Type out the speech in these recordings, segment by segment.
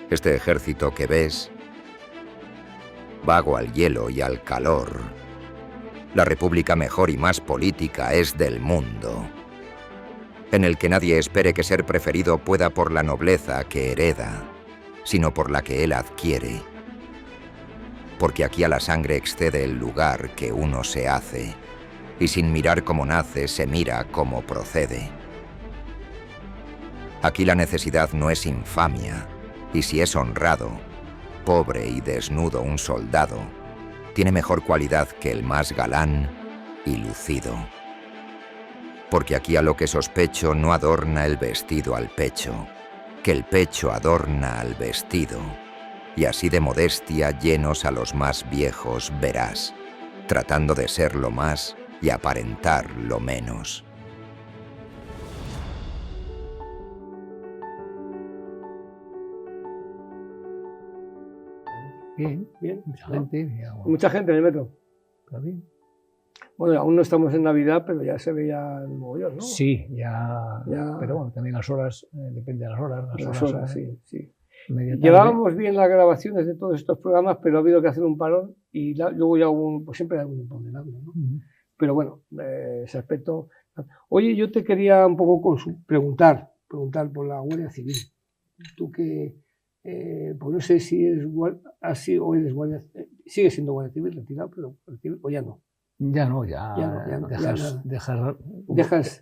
Este ejército que ves, vago al hielo y al calor, la república mejor y más política es del mundo, en el que nadie espere que ser preferido pueda por la nobleza que hereda, sino por la que él adquiere. Porque aquí a la sangre excede el lugar que uno se hace, y sin mirar cómo nace, se mira cómo procede. Aquí la necesidad no es infamia, y si es honrado, pobre y desnudo un soldado, tiene mejor cualidad que el más galán y lucido. Porque aquí a lo que sospecho no adorna el vestido al pecho, que el pecho adorna al vestido, y así de modestia llenos a los más viejos verás, tratando de ser lo más y aparentar lo menos. Bien, Bien. mucha gente. Digamos, Mucha gente en el metro. pero bien. Bueno, aún no estamos en Navidad, pero ya se veía el mogollón, ¿no? Sí, ya. Ya. Pero bueno, también las horas, depende de las horas. Las horas, sí, sí. Media tarde. Llevábamos bien las grabaciones de todos estos programas, pero ha habido que hacer un parón y luego ya hubo pues siempre hay algún imponderable, ¿no? Pero bueno, ese aspecto. Oye, yo te quería un poco preguntar por la Guardia Civil. Tú que, pues no sé si eres así o eres guardia, sigues siendo Guardia Civil retirado, pero o ya no. Ya no, ya no, dejas.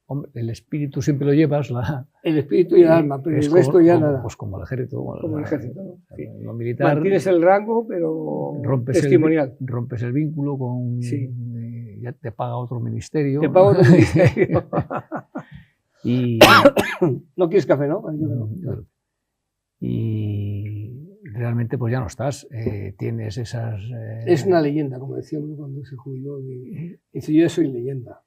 Hombre, el espíritu siempre lo llevas, el espíritu y el alma, pero el resto ya nada. Pues como el ejército. Como el ejército, ¿no? Sí. Lo militar. Mantienes el rango, pero testimonial. Rompes el vínculo con. Sí. Ya te paga otro ministerio. Te paga otro ministerio. Y. No quieres café, ¿no? Yo que no. Y realmente pues ya no estás, tienes esas... Es una leyenda, como decía uno cuando se jubiló, dice yo soy leyenda.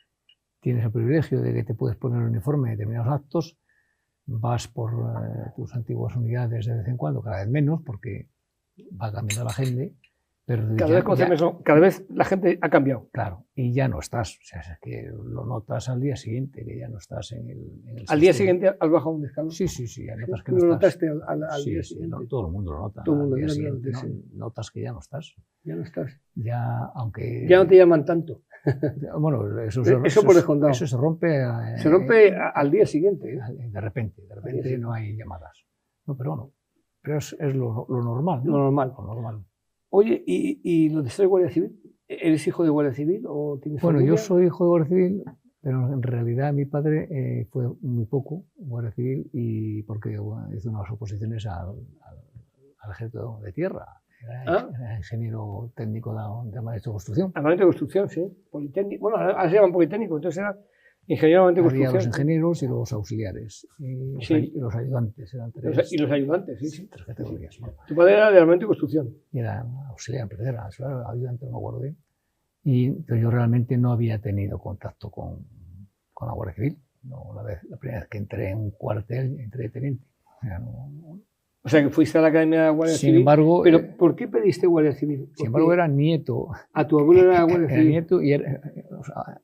Tienes el privilegio de que te puedes poner el uniforme en determinados actos, vas por tus antiguas unidades de vez en cuando, cada vez menos, porque va cambiando la gente, pero cada vez la gente ha cambiado. Claro, y ya no estás, o sea, es que lo notas al día siguiente, que ya no estás en el ¿Al día siguiente has bajado un escalón? Sí, ya notas que no estás. ¿Lo notaste al día siguiente? No, todo el mundo lo nota. Todo el mundo al día siguiente, sí. Notas que ya no estás. Ya no estás. Ya, aunque... Ya no te llaman tanto. Bueno, eso por descontado. Eso se rompe... Se rompe al día siguiente. De repente no hay llamadas. No, pero bueno, pero es lo normal, ¿no? Lo normal. Oye, ¿y lo de ser Guardia Civil? ¿Eres hijo de Guardia Civil o tienes Bueno, familia? yo soy hijo de Guardia Civil, pero en realidad mi padre fue muy poco Guardia Civil y porque hizo unas oposiciones al ejército de tierra. Era ingeniero técnico de armamento de construcción. Armamento de construcción, sí. Politécnico. Bueno, ahora se llaman politécnico, entonces era ingeniero de armamento de construcción. Había los ingenieros y los auxiliares. Y los ayudantes. Eran tres. Y los ayudantes, sí. Tres categorías. Sí. Tu padre era de armamento de construcción. Y era auxiliar, era ayudante, no me acuerdo bien. Pero yo realmente no había tenido contacto con la Guardia Civil. No, la primera vez que entré en un cuartel, entré de teniente. O sea, que fuiste a la Academia de Guardia Civil. Sin embargo... ¿Pero por qué pediste Guardia Civil? Sin embargo, era nieto. ¿A tu abuelo era Guardia Civil? Era nieto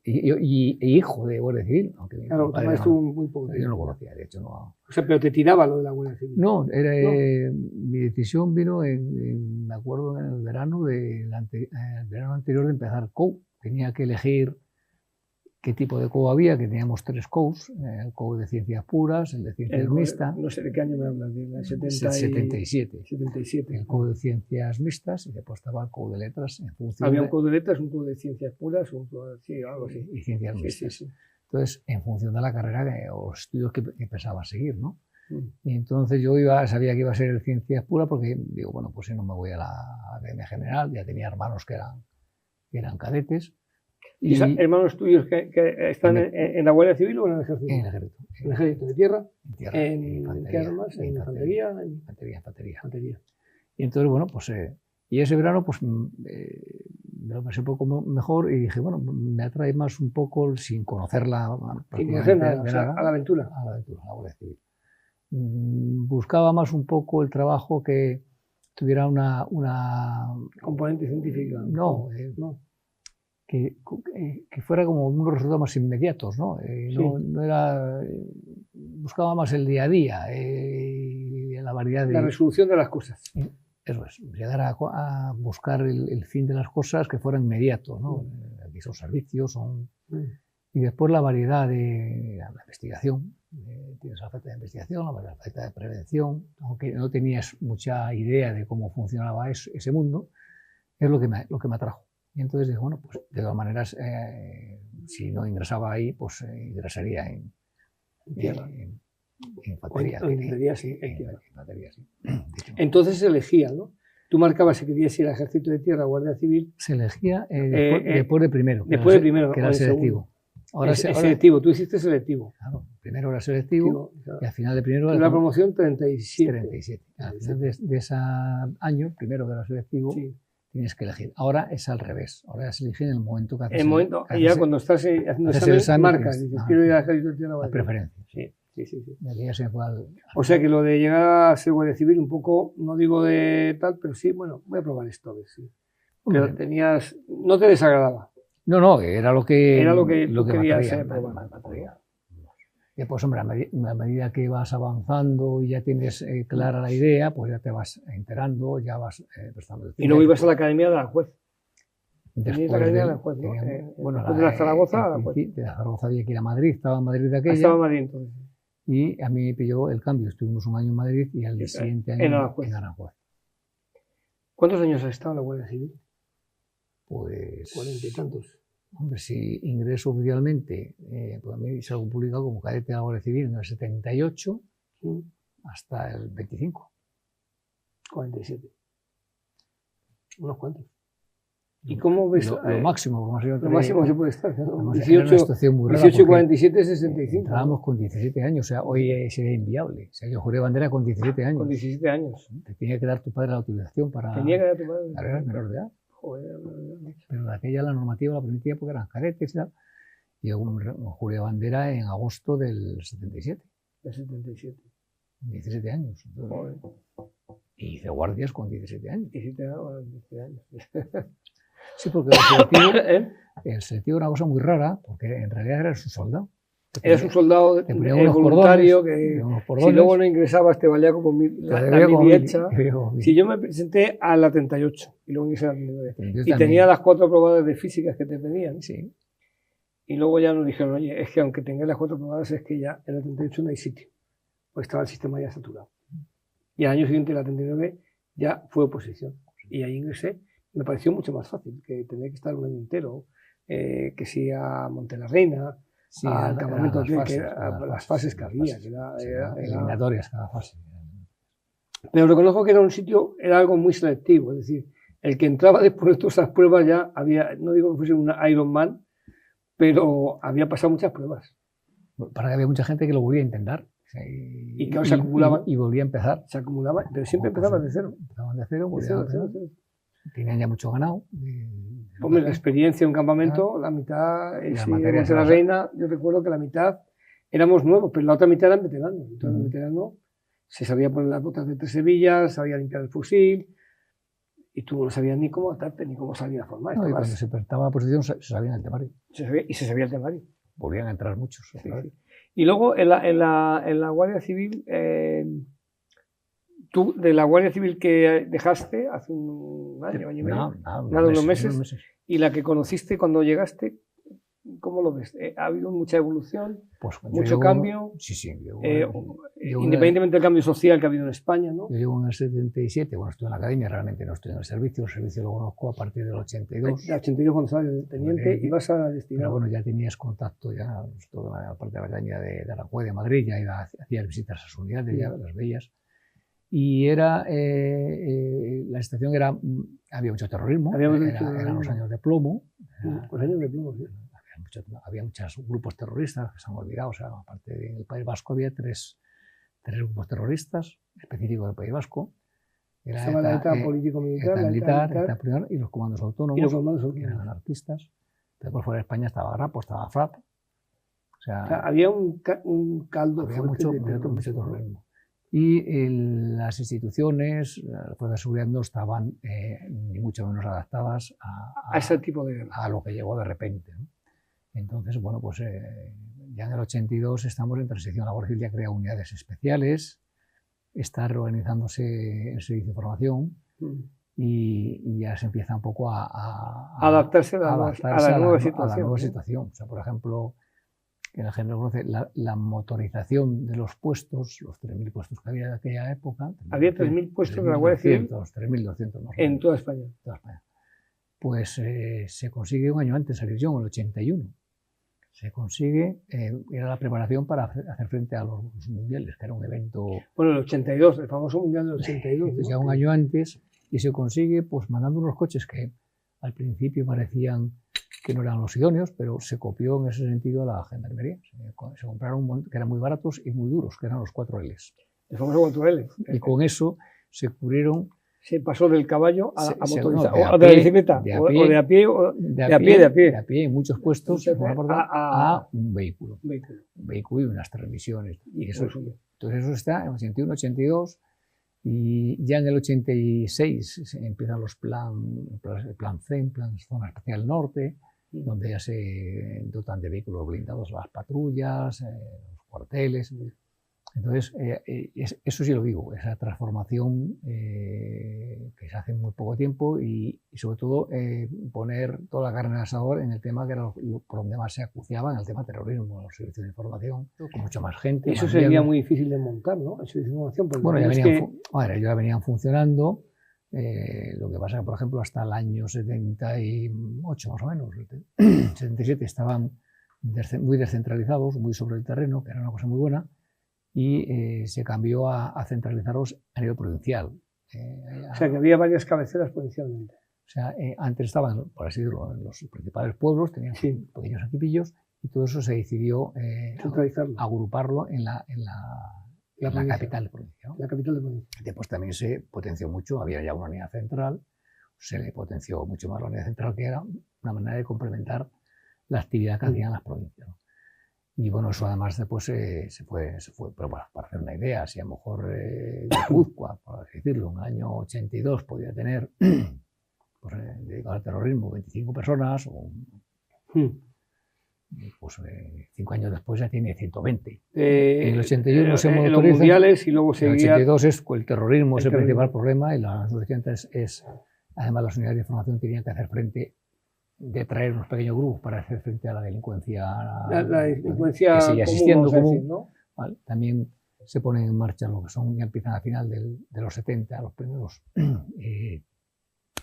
y hijo de Guardia Civil. Aunque claro, tu padre estuvo muy poco tiempo. Yo no lo conocía, de hecho. No. O sea, pero te tiraba lo de la Guardia Civil. No, mi decisión vino, me acuerdo, en el verano, verano anterior de empezar COU. Tenía que elegir qué tipo de COU había, que teníamos 3 COUs, el COU de Ciencias Puras, el de Ciencias Mixtas. No sé de qué año me hablas, del 77. El COU de Ciencias Mixtas, y después estaba el COU de Letras en función había un COU de Letras, un COU de Ciencias Puras, sí, algo así. Y Ciencias Mixtas. Sí. Entonces, en función de la carrera o estudios que pensaba seguir, ¿no? Y entonces yo sabía que iba a ser el Ciencias Puras porque digo, bueno, pues si no me voy a la Academia General, ya tenía hermanos que eran cadetes. ¿Y hermanos tuyos que están en la Guardia Civil o en el Ejército? En el Ejército. ¿En el Ejército de Tierra? ¿En qué armas? ¿En infantería? Infantería. Y entonces, bueno, pues... y ese verano, pues... me lo pensé un poco mejor y dije, bueno, me atrae más un poco sin conocerla. Sin conocer nada, o sea, a la aventura. A la aventura, a la Guardia Civil. Buscaba más un poco el trabajo que tuviera una componente científica. No. Que fuera como unos resultados más inmediatos, ¿no? No era... buscaba más el día a día, la variedad de... La resolución de las cosas. Eso es, llegar a buscar el fin de las cosas que fuera inmediato, ¿no? Aquí son servicios, y después la variedad de la investigación. Tienes la falta de investigación, la falta de prevención, aunque no tenías mucha idea de cómo funcionaba ese mundo, es lo que me atrajo. Y entonces dije, bueno, pues de todas maneras, si no ingresaba ahí, pues ingresaría en infantería. Infantería, sí. Entonces se elegía, ¿no? Tú marcabas si querías ir al Ejército de Tierra, Guardia Civil. Se elegía después de primero. Después de primero, que era selectivo. Ahora selectivo, tú hiciste selectivo. Claro, primero era selectivo y al final de primero era... La promoción 37. 37. Al final de ese año, primero que era selectivo, tienes que elegir. Ahora es al revés. Ahora se elige en el momento que haces el momento, ya cuando estás haciendo examen, marcas, dices, quiero ir al Ejército de Tierra. La preferencia. Sí. Ya se fue o sea que lo de llegar a ser Guardia Civil, un poco, no digo de tal, pero sí, bueno, voy a probar esto, a ver si. Pero tenías, no te desagradaba. No, era lo que querías probar. Y pues hombre, a medida que vas avanzando y ya tienes clara la idea, pues ya te vas enterando, ya vas prestando. Y luego ibas a la Academia de Aranjuez. Después de la Aranjuez, ¿no? Después de la Zaragoza, de la Zaragoza había que ir a Madrid, estaba en Madrid de aquella. Estaba en Madrid entonces. Y a mí me pilló el cambio, estuvimos un año en Madrid y al siguiente año en Aranjuez. ¿Cuántos años has estado en la Guardia Civil? Pues 40 y tantos. Hombre, si ingreso oficialmente, pues a mí salgo publicado como cadete de la Guardia Civil en el 78 hasta el 25. 47. Unos cuantos. ¿Y cómo ves? Lo máximo que se puede estar. ¿no? 18 y 47, 65. Entrábamos con 17 años, o sea, hoy sería inviable. O sea, yo juré bandera con 17 años. Con 17 años. Te tenía que dar tu padre la autorización para... Tenía que dar tu padre. Para menor de edad. Joder, pero de aquella la normativa la permitía porque eran cadetes y tal. Y yo juré bandera en agosto del 77. Del 77. 17 años. Entonces, y hice guardias con 17 años. 17 años. Sí, porque el selectivo era una cosa muy rara, porque en realidad eras un soldado. Eras un soldado voluntario que si luego no ingresabas te valía como la mili hecha. Si yo me presenté a la 38 y luego ingresé a la 39 y tenía las 4 probadas de físicas que te pedían. Sí. Y luego ya nos dijeron, oye, es que aunque tengáis las 4 probadas es que ya en la 38 no hay sitio, pues estaba el sistema ya saturado. Y al año siguiente, la 39, ya fue oposición. Y ahí ingresé. Me pareció mucho más fácil que tener que estar un año entero, que si a Monte la Reina, al campamento las fases que había. Eliminatorias cada fase. Pero reconozco que era un sitio, era algo muy selectivo, es decir, el que entraba después de todas esas pruebas ya había, no digo que fuese un Ironman, pero había pasado muchas pruebas. Para que había mucha gente que lo volvía a intentar. Y que se acumulaban. Y volvía a empezar. Se acumulaban, pero siempre empezaban de cero. Empezaban de cero, volvían a empezar. Tenían ya mucho ganado. Hombre, la experiencia en un campamento, la mitad, si la Reina, yo recuerdo que la mitad éramos nuevos, pero la otra mitad eran veteranos. Entonces, el veterano se sabía poner las botas de 3 hebillas, sabía limpiar el fusil, y tú no sabías ni cómo atarte ni cómo salir a formar. No, y cuando se prestaba a posición, se sabía el temario. Y se sabía el temario. Volvían a entrar muchos. Sí. Y luego, en la Guardia Civil, tú, de la Guardia Civil que dejaste hace un año y medio, unos meses, y la que conociste cuando llegaste, ¿cómo lo ves? ¿Ha habido mucha evolución? Pues, ¿Mucho cambio? Sí. Independientemente del cambio social que ha habido en España, ¿no? Yo llego en el 77, bueno, estuve en la academia, realmente no estoy en el servicio lo conozco a partir del 82. El 82 cuando estabas de teniente y vas a destinar. Pero bueno, ya tenías contacto, ya toda la parte de la academia de Aranjuez, de Madrid, ya hacías visitas a sus unidades, ya las veías. Y era, la situación era, había mucho terrorismo, eran los años de plomo. Los años de plomo, sí. Había muchos grupos terroristas que se han olvidado, o sea, aparte del País Vasco había tres grupos terroristas específicos del País Vasco. Estaba la ETA político-militar, la ETA militar y los comandos autónomos, que eran anarquistas. Pero por fuera de España estaba RAPO, estaba FRAP. O sea, había un caldo había mucho terrorismo. Y las instituciones, las fuerzas de seguridad no estaban ni mucho menos adaptadas a ese tipo de guerra, a lo que llegó de repente, ¿no? Entonces, bueno, pues ya en el 82 estamos en transición. La Guardia Civil ya crea unidades especiales, está reorganizándose el servicio de información y ya se empieza un poco a adaptarse a la nueva situación. O sea, por ejemplo, que la gente conoce la motorización de los puestos, los 3.000 puestos que había en aquella época. Había 3.000 puestos en la Guardia Civil. 3.200 más. En toda España. Pues se consigue un año antes, salir yo en el 81. Se consigue, era la preparación para hacer frente a los mundiales, que era un evento... Bueno, el 82, el famoso mundial del 82. ¿no? Ya un año antes, y se consigue pues mandando unos coches que al principio parecían que no eran los idóneos, pero se copió en ese sentido a la gendarmería. Se compraron que eran muy baratos y muy duros, que eran los 4Ls. El famoso 4L. Y con eso se cubrieron... Se pasó del caballo a motorizado, no, o de la bicicleta, o de a pie, de a pie en muchos puestos, a un vehículo. Un vehículo y unas transmisiones. Y eso, entonces eso está en el 81, 82, y ya en el 86 se empiezan los el plan CEN, Plan Zona Especial Norte, donde ya se dotan de vehículos blindados las patrullas, los cuarteles. Entonces, eso sí lo digo, esa transformación que se hace en muy poco tiempo y sobre todo poner toda la carne al asador en el tema que era por donde más se acuciaba, en el tema terrorismo, los servicios de información, con mucha más gente. Eso sería muy difícil de montar, ¿no? El servicio de información. Bueno, ya venían funcionando. Lo que pasa que, por ejemplo, hasta el año 78 más o menos, 77, estaban muy descentralizados, muy sobre el terreno, que era una cosa muy buena. Y se cambió a centralizarlos a nivel provincial. O sea, que había varias cabeceras provincialmente. O sea, antes estaban, por así decirlo, en los principales pueblos, tenían pequeños equipillos, y todo eso se decidió agruparlo en la capital de provincia. ¿No? La capital de provincia. Después también se potenció mucho, había ya una unidad central, se le potenció mucho más la unidad central, que era una manera de complementar la actividad que hacían las provincias, ¿no? Y bueno, eso además después se fue, pero bueno, para hacer una idea, si a lo mejor Guipúzcoa, por así decirlo, en el año 82 podía tener, pues, dedicado al terrorismo, 25 personas, pues 5 años después ya tiene 120. En el 81 se motoriza, los mundiales y luego seguía... En el 82 el terrorismo es el principal problema, y los 80 además las unidades de información tenían que hacer frente, de traer unos pequeños grupos para hacer frente a la delincuencia, la delincuencia que sigue existiendo común, ¿no? ¿Vale? También se ponen en marcha lo que son, ya empiezan a final de los 70, los primeros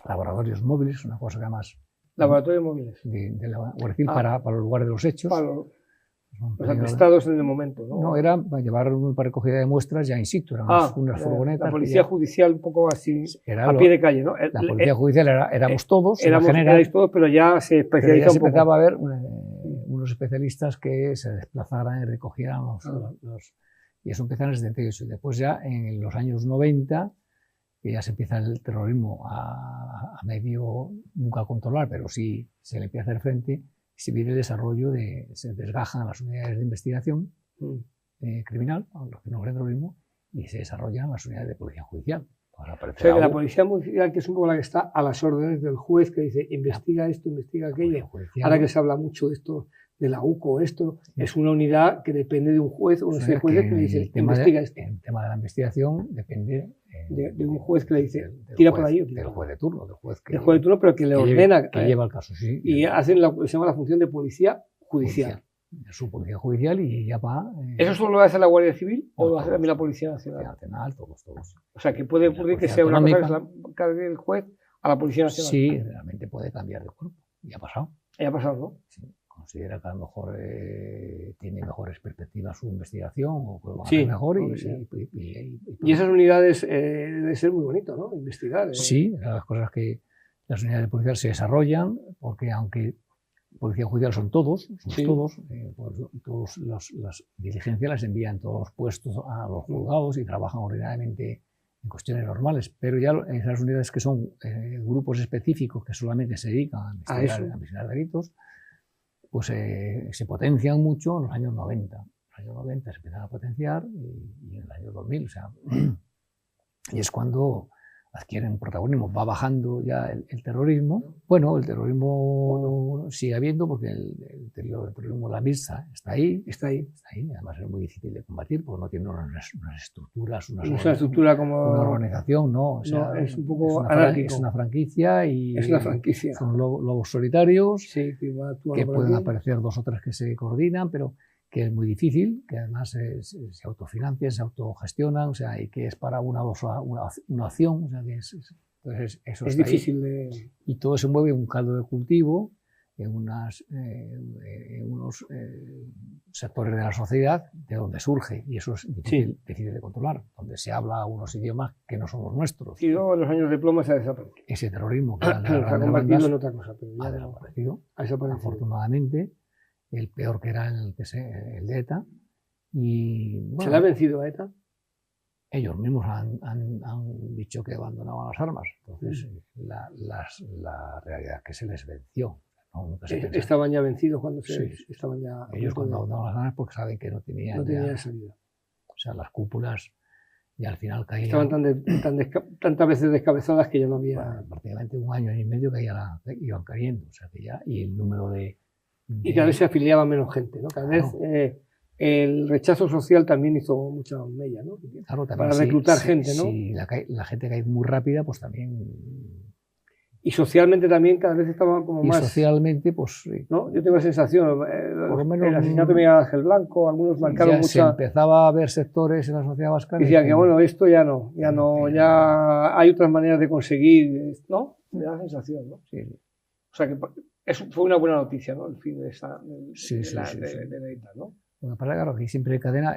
laboratorios móviles, una cosa que además... Laboratorios móviles. De la Guardia Civil para los lugares de los hechos. Para los atestados en el momento, ¿no? No, era para llevar para recogida de muestras ya in situ, eran unas furgonetas. La policía judicial un poco así, a pie de calle, ¿no? La policía judicial éramos todos, erais todos, pero ya se especializaba un poco. Empezaba a haber unos especialistas que se desplazaran y recogieran y eso empezó en el 78. Y después ya en los años 90, que ya se empieza el terrorismo a medio, nunca a controlar, pero sí se le empieza a hacer frente. Se viene el desarrollo se desgajan las unidades de investigación criminal, los que no creen terrorismo, y se desarrollan las unidades de policía judicial. O sea, que la policía judicial, que es un poco la que está a las órdenes del juez, que dice, investiga esto, investiga aquello. Ahora que se habla mucho de esto, de la UCO, esto es una unidad que depende de un juez o unos jueces que le dicen, investiga esto. El tema de la investigación depende de un juez que le dice, tira por ahí. Del juez de turno. Del juez Que lleva el caso, sí. Y hacen se llama la función de policía judicial. Su policía judicial y ya va... ¿Eso solo lo hace la Guardia Civil o lo hace también la Policía Nacional? Todos. O sea, que puede ocurrir que sea una cosa que se la cargue el juez a la Policía Nacional. Sí, realmente puede cambiar de cuerpo. Y ha pasado. Ya ha pasado, ¿no? Sí. Considera que a lo mejor tiene mejores perspectivas su investigación o que va a ser mejor. Y esas unidades debe ser muy bonito, ¿no? Investigar. Sí, las cosas que las unidades de policía se desarrollan, porque aunque policía judicial son todos, pues las diligencias las envían todos los puestos a los juzgados y trabajan ordinariamente en cuestiones normales, pero ya esas unidades que son grupos específicos que solamente se dedican a investigar delitos, pues se potencian mucho en los años 90. En los años 90 se empiezan a potenciar y en el año 2000, o sea, y es cuando adquieren protagonismo, va bajando ya el terrorismo. Bueno, el terrorismo sigue habiendo porque el terrorismo islamista está ahí, además es muy difícil de combatir porque no tiene unas estructuras, una estructura como una organización, ¿no? O sea, no, es un poco es una franquicia y es una franquicia. Son lobos solitarios que pueden aparecer 2 o 3 que se coordinan, pero que es muy difícil, que además se autofinancian, se autogestionan, o sea, y que es para una acción, o sea, que entonces eso es difícil de... Y todo se mueve en un caldo de cultivo, en unos sectores de la sociedad de donde surge, y eso es difícil de controlar, donde se habla unos idiomas que no son los nuestros. Y luego en los años de plomo se ha desaparecido. Ese terrorismo que se ha convertido en otra cosa, pero ya ha desaparecido. Afortunadamente, el peor que era el de ETA. Y, bueno, ¿se le ha vencido a ETA? Ellos mismos han dicho que abandonaban las armas. Entonces, la realidad es que se les venció. ¿No? Estaban ya vencidos cuando estaban ya... Ellos cuando abandonaban las armas porque saben que no tenían salida. O sea, las cúpulas y al final caían... Estaban tantas veces descabezadas que ya no había... Bueno, prácticamente 1 año y medio que iban cayendo. O sea, que ya, y el número de... Y cada vez se afiliaba menos gente, ¿no? Cada vez el rechazo social también hizo mucha mella, ¿no? Claro, para reclutar gente, ¿no? Si la gente cae muy rápida, pues también... Y socialmente también cada vez estaba como más... Y socialmente, pues... Sí. ¿No? Yo tengo la sensación, por lo menos, el asesinato de Miguel Ángel Blanco, algunos marcaron mucha... Se empezaba a ver sectores en la sociedad vasca... Decían que bueno, esto ya ya hay otras maneras de conseguir, ¿no? Me da la sensación, ¿no? Sí. O sea que fue una buena noticia, ¿no? El fin de esa... de la ETA, ¿no? Lo que pasa es que aquí siempre cadena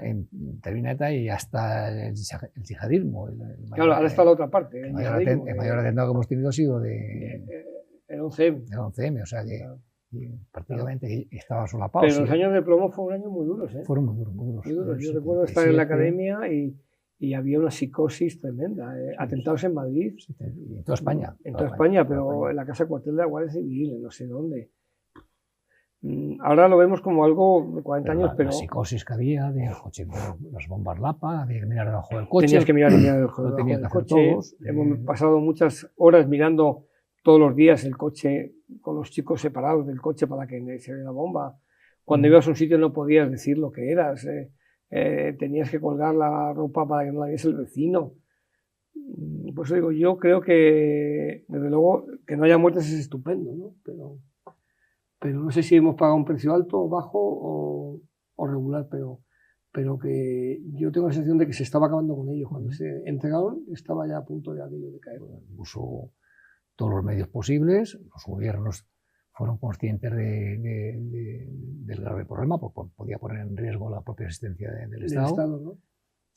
termina ETA y hasta el yihadismo. Claro, ahora está la otra parte. El mayor atentado que hemos tenido ha sido el 11M. El 11M, o sea que prácticamente estaba solapado. Pero los años de plomo fueron años muy duros, ¿eh? Fueron muy duros. Yo recuerdo estar en la academia y había una psicosis tremenda. Atentados en Madrid. En toda España. En toda España, pero en la casa cuartel de la Guardia Civil, en no sé dónde. Ahora lo vemos como algo de 40 años, pero... La psicosis que había de coche, las bombas Lapa, había que mirar debajo del coche. Tenías que mirar debajo del coche. Hemos pasado muchas horas mirando todos los días el coche, con los chicos separados del coche para que se vea la bomba. Cuando ibas a un sitio no podías decir lo que eras. Tenías que colgar la ropa para que no la viese el vecino. Por eso digo, yo creo que, desde luego, que no haya muertes es estupendo, ¿no? Pero no sé si hemos pagado un precio alto o bajo o regular, pero que yo tengo la sensación de que se estaba acabando con ellos. Cuando se entregaron estaba ya a punto de caer. Usó todos los medios posibles, los gobiernos fueron conscientes del grave problema, porque podía poner en riesgo la propia existencia del Estado, ¿no?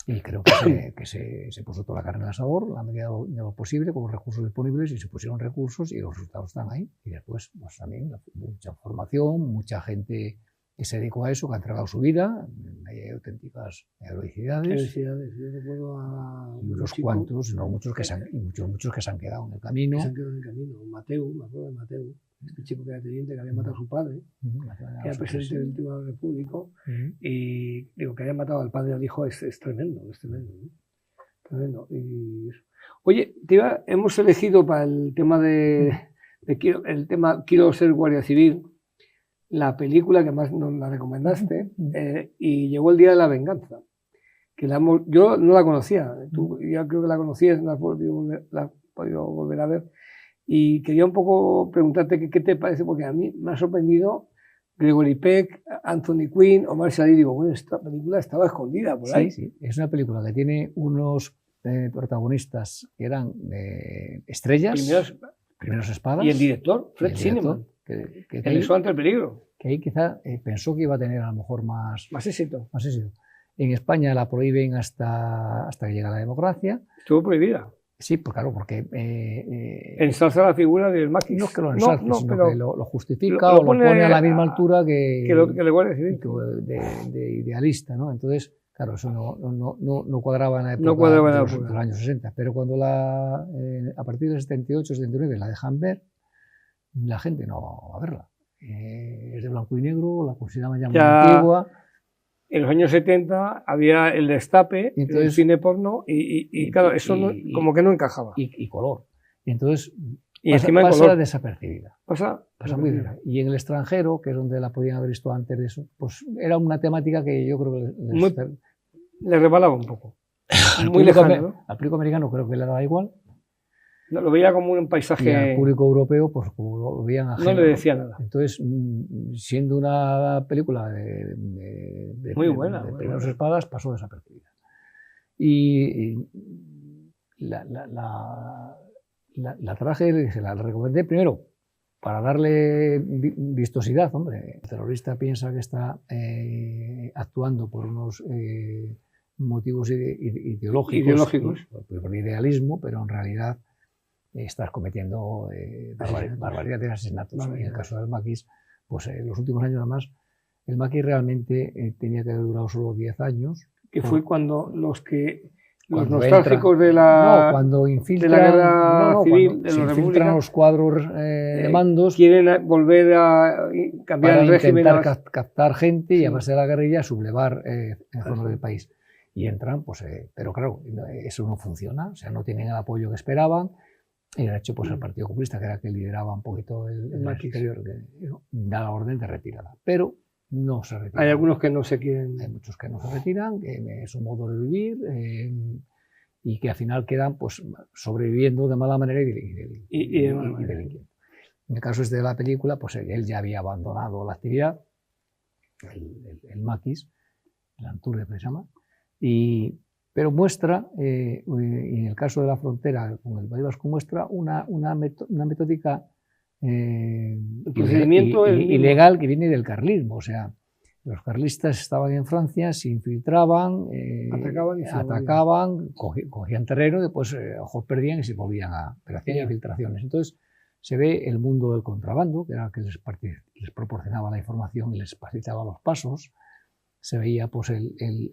Y creo que se puso toda la carne en el asador, la medida de lo posible, con los recursos disponibles, y se pusieron recursos y los resultados están ahí. Y después, pues también mucha formación, mucha gente que se dedicó a eso, que ha entregado su vida, hay auténticas heroicidades. Yo recuerdo a unos cuantos, no muchos que se han quedado en el camino. Se han quedado en el camino. Mateu, me acuerdo de Mateu, este chico que era teniente, que había matado a su padre, que era presidente del Tribunal Repúblico, y digo, que haya matado al padre y al hijo es tremendo, ¿no? Tremendo. Y eso. Oye, hemos elegido para el tema Quiero ser guardia civil, la película que más nos la recomendaste, y llegó el Día de la Venganza, que yo no la conocía, tú ya creo que la conocías, la has podido volver a ver, y quería un poco preguntarte qué te parece, porque a mí me ha sorprendido Gregory Peck, Anthony Quinn, Omar Sharif. Digo, bueno, esta película estaba escondida por ahí. Sí, es una película que tiene unos protagonistas que eran estrellas, primeros espadas. Y el director, Fred Zinnemann, que pensó ante el peligro. Que ahí quizá pensó que iba a tener a lo mejor más éxito. En España la prohíben hasta que llega la democracia. Estuvo prohibida. Sí, pues claro, porque... ensalza la figura del maquis. No es que lo ensalce, sino que lo justifica o lo pone a la misma altura que le guardia civil. De idealista, ¿no? Entonces, claro, eso no cuadraba en la época de los años 60. Pero cuando a partir del 78, 79 la dejan ver, la gente no va a verla. Es de blanco y negro, la consideraban ya muy antigua. en los años 70 había el destape, entonces, el cine porno, y claro, eso como que no encajaba. Y color. Y entonces y pasa desapercibida. Pasa muy bien. Y en el extranjero, que es donde la podían haber visto antes de eso, pues era una temática que yo creo que le rebalaba un poco. Muy lejano, ¿no? Al público americano creo que le daba igual. No, lo veía como un paisaje. Y al público europeo, pues como lo veían ajeno. No le decía nada. Entonces, siendo una película muy buena, de primeros espadas, pasó desapercibida. Y la traje, se la recomendé primero para darle vistosidad. Hombre, el terrorista piensa que está actuando por unos motivos ideológicos, por idealismo, pero en realidad estás cometiendo barbaridades de asesinatos. En el caso del maquis, pues en los últimos años además, el maquis realmente tenía que haber durado solo 10 años. Que fue cuando los nostálgicos de la guerra civil, se infiltran los cuadros de mandos, quieren volver a cambiar el régimen, intentar captar gente y a base de la guerrilla sublevar zonas del país. Y entran, pues, pero claro, eso no funciona, o sea, no tienen el apoyo que esperaban. Y de hecho, pues el Partido Comunista, que era el que lideraba un poquito el exterior, da la orden de retirada. Pero no se retira. Hay algunos que no se quieren. Hay muchos que no se retiran, que es un modo de vivir y que al final quedan pues sobreviviendo de mala manera y delinquiendo. En el caso de la película, pues él ya había abandonado la actividad, el maquis, el Anturre se llama, pero muestra, en el caso de la frontera con el País Vasco, muestra una metódica ilegal que viene del carlismo. O sea, los carlistas estaban en Francia, se infiltraban, atacaban, cogían terreno, después ojos perdían y se volvían pero hacían infiltraciones. Entonces se ve el mundo del contrabando, que era el que les proporcionaba la información y les facilitaba los pasos. Se veía pues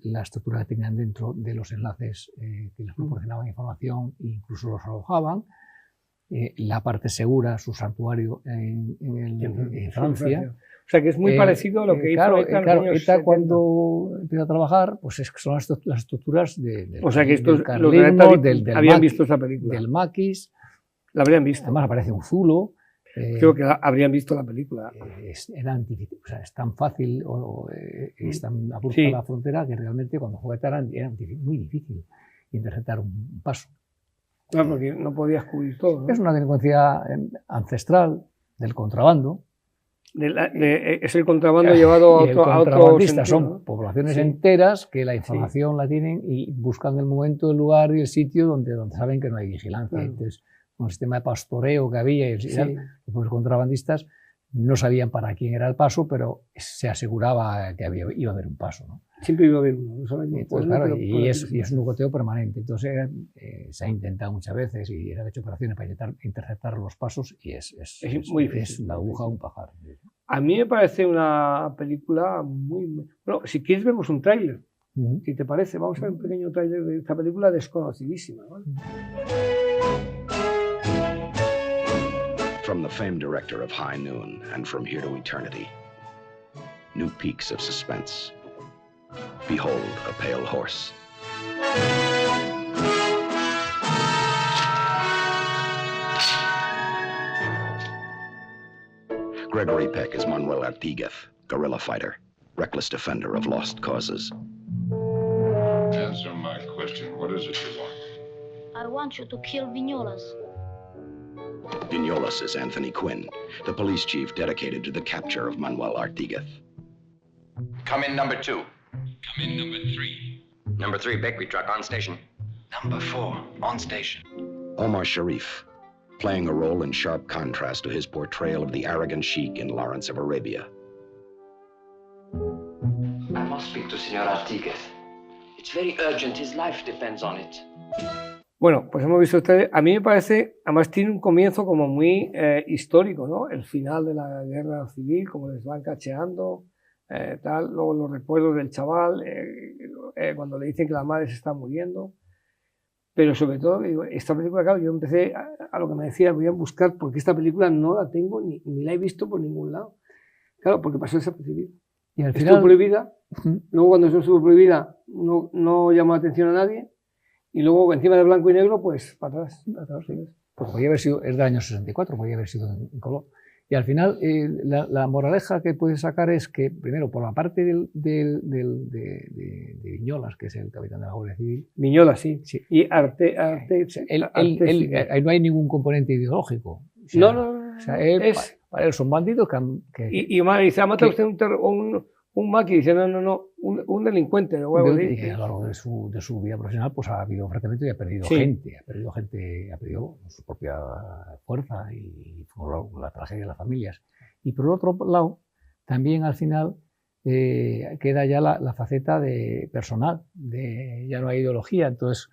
la estructura que tenían dentro de los enlaces que les proporcionaban información e incluso los alojaban. La parte segura, su santuario en Francia. O sea que es muy parecido a lo que hizo ETA. Claro, ETA cuando empieza a trabajar, pues son las estructuras o sea que estos carlismo, habían visto esa película. Del maquis. La habrían visto. Además aparece un zulo. Creo que habrían visto la película. O sea, es tan fácil es tan abrupta la frontera que realmente cuando fue ETA era muy difícil interceptar un paso. Claro, porque no podías cubrir todo, ¿no? Es una delincuencia ancestral del contrabando. Es el contrabando llevado a otro sentido, son ¿no? poblaciones enteras que la información la tienen y buscan el momento, el lugar y el sitio donde saben que no hay vigilancia. Entonces, con el sistema de pastoreo que había, los contrabandistas no sabían para quién era el paso, pero se aseguraba que iba a haber un paso, ¿no? Siempre iba a haber uno. No saben, entonces, claro, y es un goteo permanente. Entonces se ha intentado muchas veces y se han hecho operaciones para intentar interceptar los pasos y es muy difícil. Es una aguja o un pajar. A mí me parece una película muy... Bueno, si quieres vemos un tráiler, si te parece. Vamos a ver un pequeño tráiler de esta película desconocidísima, ¿vale? From the famed director of High Noon and From Here to Eternity, new peaks of suspense. Behold a pale horse. Gregory Peck is Manuel Artiguez, guerrilla fighter, reckless defender of lost causes. Answer my question. What is it you want? I want you to kill Vignolas. Vignolas is Anthony Quinn, the police chief dedicated to the capture of Manuel Artiguez. Come in, number 2. Come in, number 3. Number 3, bakery truck, on station. Number 4, on station. Omar Sharif, playing a role in sharp contrast to his portrayal of the arrogant sheik in Lawrence of Arabia. I must speak to Señor Artiguez. It's very urgent. His life depends on it. Bueno, pues hemos visto ustedes. A mí me parece, además tiene un comienzo como muy histórico, ¿no? El final de la guerra civil, como les van cacheando, tal. Luego los recuerdos del chaval, cuando le dicen que la madre se está muriendo. Pero sobre todo, digo, esta película, claro, yo empecé a lo que me decía, voy a buscar, porque esta película no la tengo ni la he visto por ningún lado. Claro, porque pasó desapercibida. Y al estuvo final, prohibida. Luego cuando eso estuvo prohibida no llamó la atención a nadie. Y luego encima de blanco y negro, pues para atrás. ¿Sí? pues podía haber sido, es del año 64, podía haber sido en color. Y al final, la moraleja que puedes sacar es que, primero, por la parte de Viñolas, que es el capitán de la Guardia Civil. Viñolas, sí. Y Arte Ahí no hay ningún componente ideológico. O sea, no. O sea, para él son bandidos que y dice, ¿ha matado usted un maqui? Dice, no, un delincuente. Y que a lo largo de su vida profesional pues ha habido francamente y ha perdido gente, ha perdido su propia fuerza y por la tragedia de las familias. Y por el otro lado, también al final queda ya la faceta de personal, ya no hay ideología. Entonces,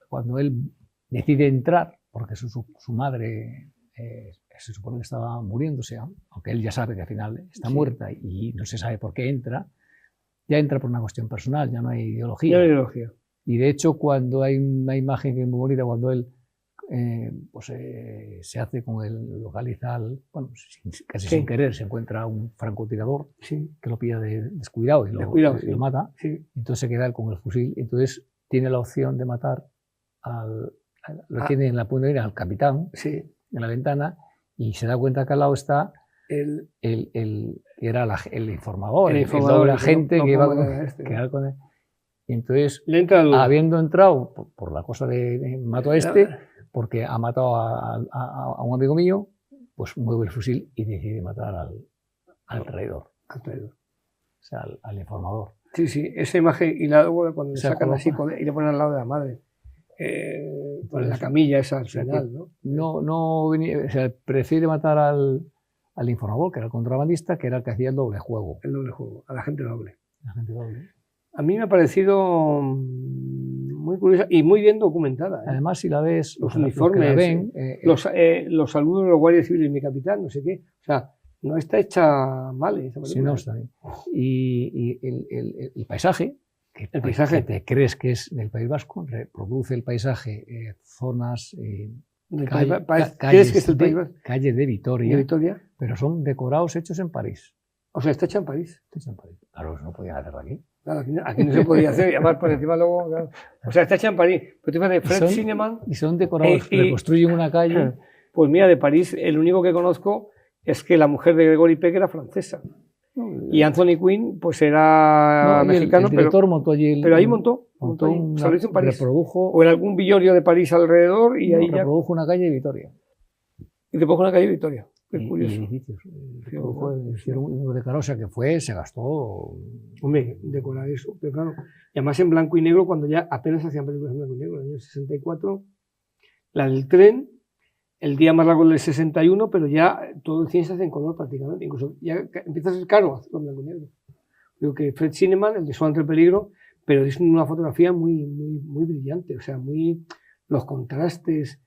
cuando él decide entrar, porque su madre se supone que estaba muriéndose, aunque él ya sabe que al final está muerta y no se sabe por qué entra, ya entra por una cuestión personal, ya no hay ideología. No hay ideología. Y de hecho, cuando hay una imagen que es muy bonita, cuando él se hace con el localiza, casi sin querer, se encuentra un francotirador que lo pilla descuidado y lo mata. Entonces se queda él con el fusil. Entonces tiene la opción de matar lo tiene en la punta de mira al capitán en la ventana y se da cuenta que al lado está el informador, el doble agente que iba con él. Y entonces, habiendo entrado por la cosa de mato a este, porque ha matado a un amigo mío, pues mueve el fusil y decide matar al traidor. O sea, al informador. Sí, esa imagen, y luego cuando le sacan así y le ponen al lado de la madre. Pues la camilla esa al final, ¿no? Prefiere matar al informador, que era el contrabandista, que era el que hacía el doble juego. El doble juego, a la gente doble. A mí me ha parecido muy curiosa y muy bien documentada. Además, si la ves, los uniformes, los saludos de los guardias civiles, mi capitán, no sé qué. O sea, no está hecha mal esa película. Sí, no está bien. Y el paisaje, que te crees que es del País Vasco, reproduce el paisaje, zonas, calles de Vitoria, pero son decorados hechos en París. O sea, está hecha en París. Claro, eso no podían hacerlo aquí. Claro, aquí no se podía hacer, y además por encima luego... Claro. O sea, está hecha en París. Pero tú de Fred Zinnemann... Y son decorados, reconstruyen una calle... Pues mira, de París, el único que conozco es que la mujer de Gregory Peck era francesa. Y Anthony Quinn, pues era mexicano, el director montó allí pero ahí montó una, lo hizo en París. Reprodujo, o en algún villorrio de París alrededor, y ahí reprodujo una calle de Vitoria. Y reprodujo una calle de Vitoria. Qué curioso. Y edificios. Hicieron uno de Carosa que se gastó. Hombre, decorar eso. Pero claro, y además en blanco y negro, cuando ya apenas hacían películas en blanco y negro, en el año 64, la del tren. El día más largo del 61, pero ya todo el cine se hace en color prácticamente. Incluso ya empieza a ser caro hacerlo en blanco y negro. Digo que Fred Zinnemann, el de Su ante el peligro, pero es una fotografía muy brillante. O sea, los contrastes.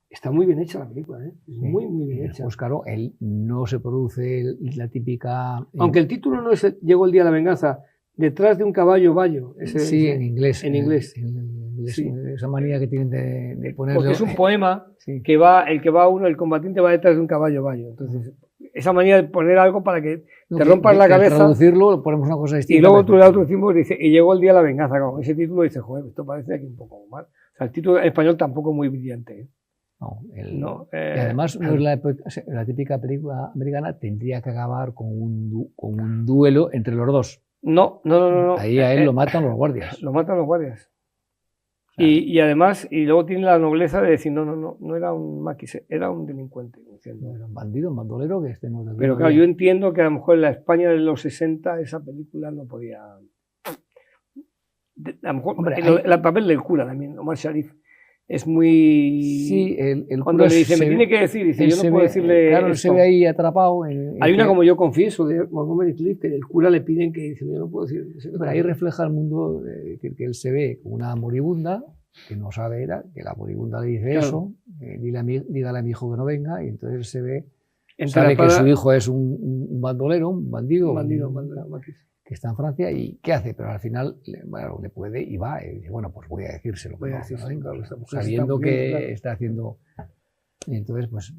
Está muy bien hecha la película, ¿eh? Muy bien hecha. Pues claro, él no se produce la típica... Aunque el título no es Llegó el día de la venganza, detrás de un caballo vallo. En inglés. En inglés. Esa manía que tienen de ponerlo. Porque es un poema que va, el combatiente va detrás de un caballo vallo. Entonces, esa manía de poner algo para que te rompas la cabeza. Traducirlo, ponemos una cosa distinta. Y luego tú le das otro decimos, dice, y llegó el día de la venganza. Como ese título dice, joder, esto parece aquí un poco mal. O sea, el título en español tampoco muy brillante, ¿eh? Y además, no es la típica película americana, tendría que acabar con un duelo entre los dos. No. Ahí a él lo matan los guardias. Lo matan los guardias. Y además, y luego tiene la nobleza de decir, no era un maquis, era un delincuente. No era un bandido, un bandolero que Pero claro, yo entiendo que a lo mejor en la España de los 60 esa película no podía... A lo mejor, el papel del cura también, Omar Sharif, es muy... Sí, cuando le dice, me tiene que decir, dice, yo no puedo decirle... Claro, él se ve ahí atrapado. Hay una, como yo confieso, de Montgomery Clift, que el cura le piden que dice, yo no puedo decir... Pero ahí refleja el mundo, decir, que él se ve como una moribunda, que no sabe que la moribunda le dice eso, dígale a mi hijo que no venga, y entonces él se ve, sabe que su hijo es un bandolero, un bandido, que está en Francia, y ¿qué hace? Pero al final, le puede y va, y dice, bueno, pues voy a decírselo. Sabiendo que está haciendo... Y entonces, pues...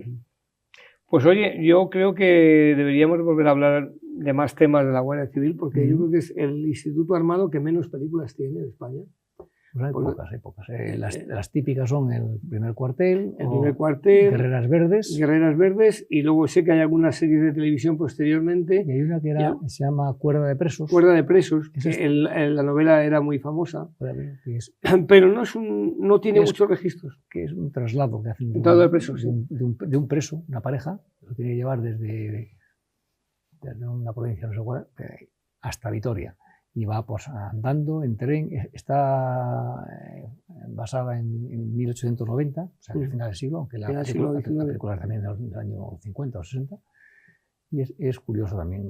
Pues oye, yo creo que deberíamos volver a hablar de más temas de la Guardia Civil, porque yo creo que es el instituto armado que menos películas tiene en España. Pues hay pocas. Las típicas son el primer cuartel, Guerreras Verdes, y luego sé que hay algunas series de televisión posteriormente. Y hay una que se llama Cuerda de Presos. La novela era muy famosa, pero no tiene muchos registros. Que es un traslado que hacen de presos, de un preso, una pareja, lo tiene que llevar desde una provincia, no sé cuál, hasta Vitoria. Y va pues andando en tren. Está basada en 1890, o sea, al final del siglo, aunque la película es también del año 50 o 60. Y es curioso también,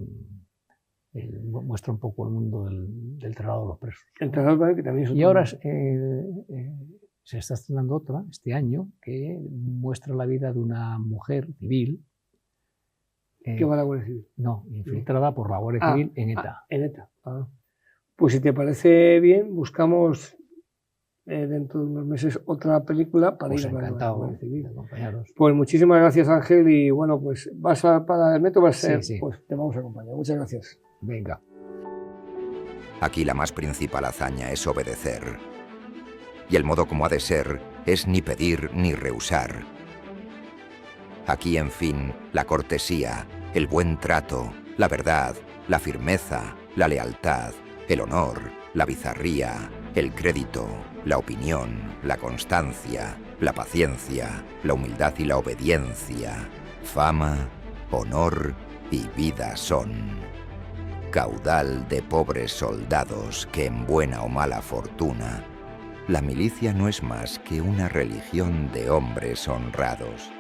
muestra un poco el mundo del traslado de los presos. El traslado que también es y ahora se está estrenando otra, este año, que muestra la vida de una mujer civil. ¿Qué va a la Guardia Civil? No, infiltrada por la Guardia Civil en ETA. En ETA. Pues si te parece bien, buscamos dentro de unos meses otra película para ir a la Guardia Civil. Pues muchísimas gracias, Ángel, y bueno, pues para el método va a ser, pues te vamos a acompañar. Muchas gracias. Venga. Aquí la más principal hazaña es obedecer. Y el modo como ha de ser es ni pedir ni rehusar. Aquí, en fin, la cortesía, el buen trato, la verdad, la firmeza, la lealtad, el honor, la bizarría, el crédito, la opinión, la constancia, la paciencia, la humildad y la obediencia, fama, honor y vida son. Caudal de pobres soldados que en buena o mala fortuna, la milicia no es más que una religión de hombres honrados.